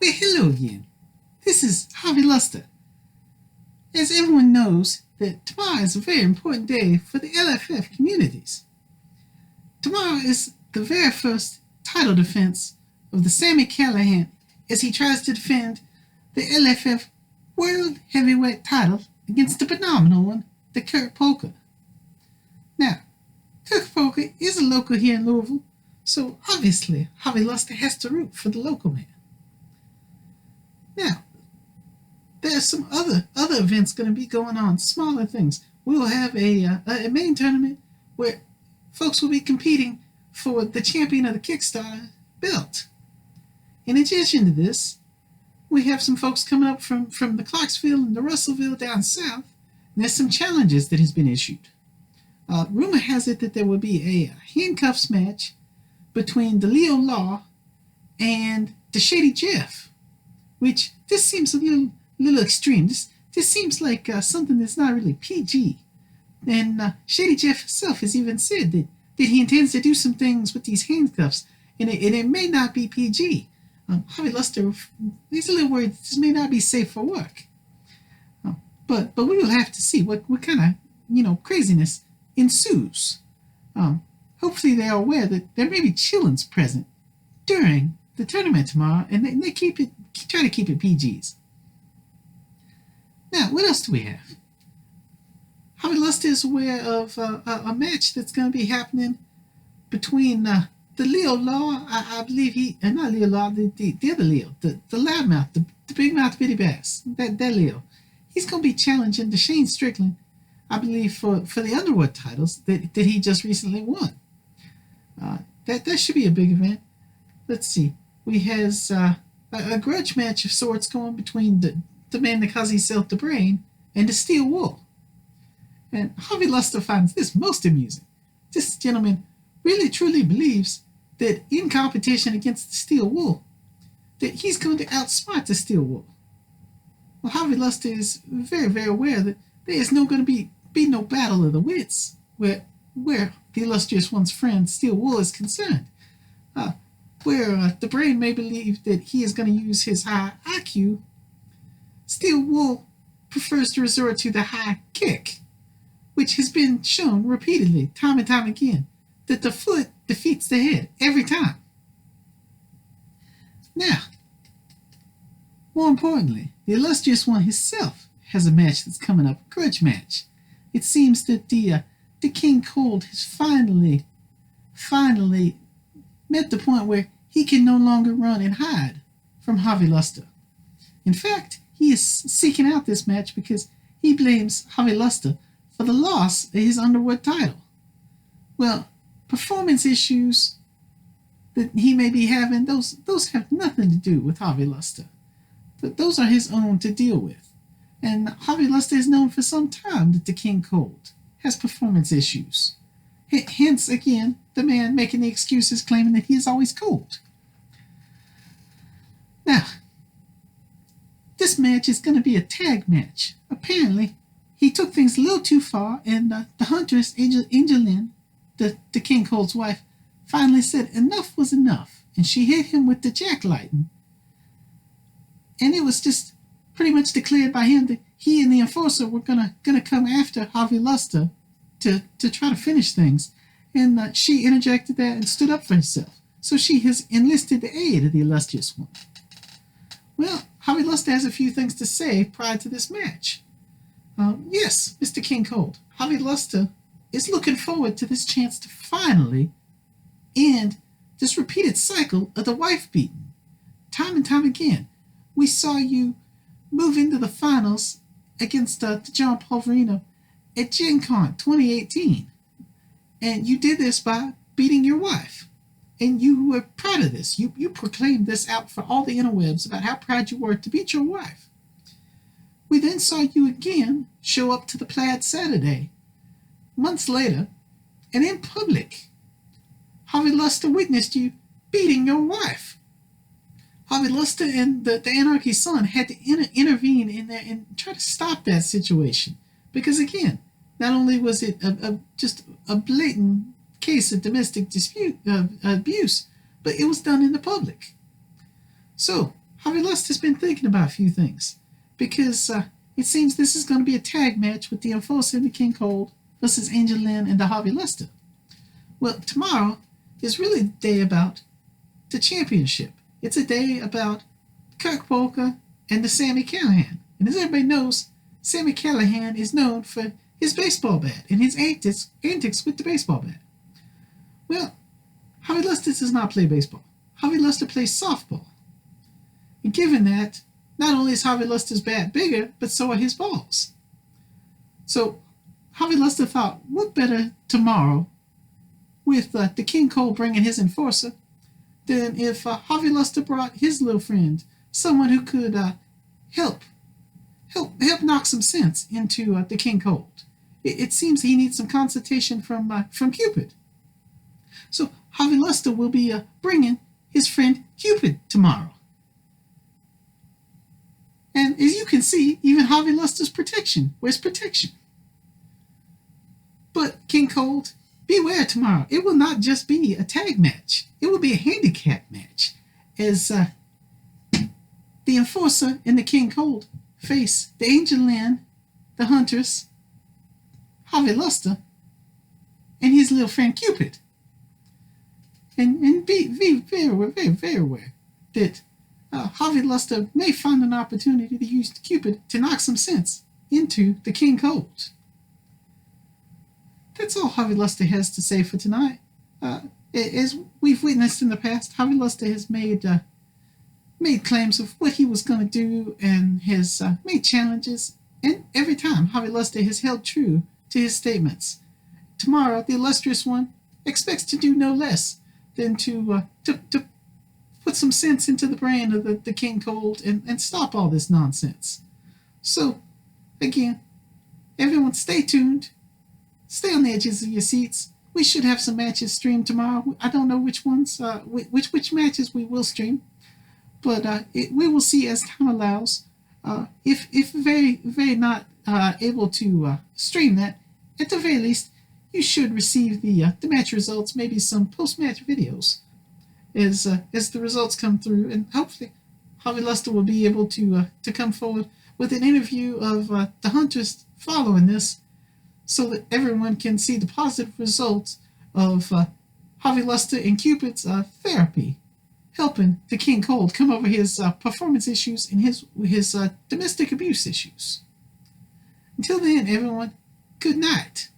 Well, hello again. This is Harvey Luster. As everyone knows, that tomorrow is a very important day for the LFF communities. Tomorrow is the very first title defense of the Sami Callihan as he tries to defend the LFF World Heavyweight title against the phenomenal one, the Kirk Polka. Now, Kirk Polka is a local here in Louisville, so obviously Harvey Luster has to root for the local man. Now, there's some other events going to be going on, smaller things. We will have a main tournament where folks will be competing for the champion of the Kickstarter belt. In addition to this, we have some folks coming up from the Clarksville and the Russellville down south, and there's some challenges that has been issued. Rumor has it that there will be a handcuffs match between the Leo Law and the Shady Jeff, which this seems a little extreme. This seems like something that's not really PG. And Shady Jeff himself has even said that he intends to do some things with these handcuffs, and it may not be PG. Harvey Luster, he's a little worried this may not be safe for work. But we will have to see what kind of craziness ensues. Hopefully they are aware that there may be children's present during the tournament tomorrow, and they try to keep it PGs. Now, what else do we have? Harvey Luster is aware of a match that's going to be happening between the Leo Law, I believe not Leo Law, the other Leo, the loudmouth, the big mouth bitty bass, that Leo. He's going to be challenging Shane Strickland, I believe, for the Underwood titles that he just recently won. That should be a big event. Let's see. We has a grudge match of sorts going between the man that calls himself the Brain and the Steel Wool. And Harvey Luster finds this most amusing. This gentleman really truly believes that in competition against the Steel Wool, that he's going to outsmart the Steel Wool. Well, Harvey Luster is very, very aware that there is no going to be no battle of the wits where the illustrious one's friend Steel Wool is concerned. Where the Brain may believe that he is going to use his high IQ, Steel Wool prefers to resort to the high kick, which has been shown repeatedly, time and time again, that the foot defeats the head every time. Now, more importantly, the illustrious one himself has a match that's coming up, a grudge match. It seems that the King Kold has finally met the point where he can no longer run and hide from Harvey Luster. In fact, he is seeking out this match because he blames Harvey Luster for the loss of his Underwood title. Well, performance issues that he may be having, those have nothing to do with Harvey Luster. But those are his own to deal with. And Harvey Luster is known for some time that the King Kold has performance issues. Hence, again, the man making the excuses claiming that he is always cold. Now, this match is going to be a tag match. Apparently, he took things a little too far, and the Huntress, Angeline, the King Kold's wife, finally said enough was enough, and she hit him with the jacklighting. And it was just pretty much declared by him that he and the Enforcer were gonna come after Harvey Luster to try to finish things. And she interjected that and stood up for herself. So she has enlisted the aid of the illustrious one. Well, Harvey Luster has a few things to say prior to this match. Yes, Mr. King Kold, Harvey Luster is looking forward to this chance to finally end this repeated cycle of the wife beating. Time and time again, we saw you move into the finals against John Polverino at Gen Con 2018. And you did this by beating your wife. And you were proud of this. You proclaimed this out for all the interwebs about how proud you were to beat your wife. We then saw you again show up to the Plaid Saturday, months later, and in public. Harvey Luster witnessed you beating your wife. Harvey Luster and the Anarchy Son had to intervene in there and try to stop that situation. Because again, not only was it just a blatant case of domestic abuse, but it was done in the public. So Harvey Lust has been thinking about a few things because it seems this is going to be a tag match with the Enforcer and the King Kold versus Angel Lynn and the Harvey Luster. Well, tomorrow is really a day about the championship. It's a day about Kirk, Polka, and the Sami Callihan. And as everybody knows, Sami Callihan is known for his baseball bat and his antics with the baseball bat. Well, Harvey Luster does not play baseball. Harvey Luster plays softball. And given that, not only is Harvey Luster's bat bigger, but so are his balls. So Harvey Luster thought, what better tomorrow with the King Kold bringing his Enforcer than if Harvey Luster brought his little friend, someone who could help knock some sense into the King Kold. It seems he needs some consultation from Cupid. So Harvey Luster will be bringing his friend Cupid tomorrow. And as you can see, even Harvey Luster's protection. Where's protection? But King Kold, beware tomorrow. It will not just be a tag match. It will be a handicap match. As the Enforcer and the King Kold face the Angel Lynn, the Huntress, Harvey Luster, and his little friend Cupid. And be very aware that Harvey Luster may find an opportunity to use Cupid to knock some sense into the King Kold. That's all Harvey Luster has to say for tonight. As we've witnessed in the past, Harvey Luster has made claims of what he was going to do and has made challenges. And every time, Harvey Luster has held true to his statements. Tomorrow, the illustrious one expects to do no less than to put some sense into the brain of the King Kold and stop all this nonsense. So, again, everyone stay tuned. Stay on the edges of your seats. We should have some matches streamed tomorrow. I don't know which ones, which matches we will stream, but we will see as time allows. If very not able to stream that, at the very least, you should receive the match results, maybe some post-match videos, as the results come through, and hopefully Harvey Luster will be able to come forward with an interview of the Huntress following this, so that everyone can see the positive results of Harvey Luster and Cupid's therapy, helping the King Kold come over his performance issues and his domestic abuse issues. Until then, everyone, good night.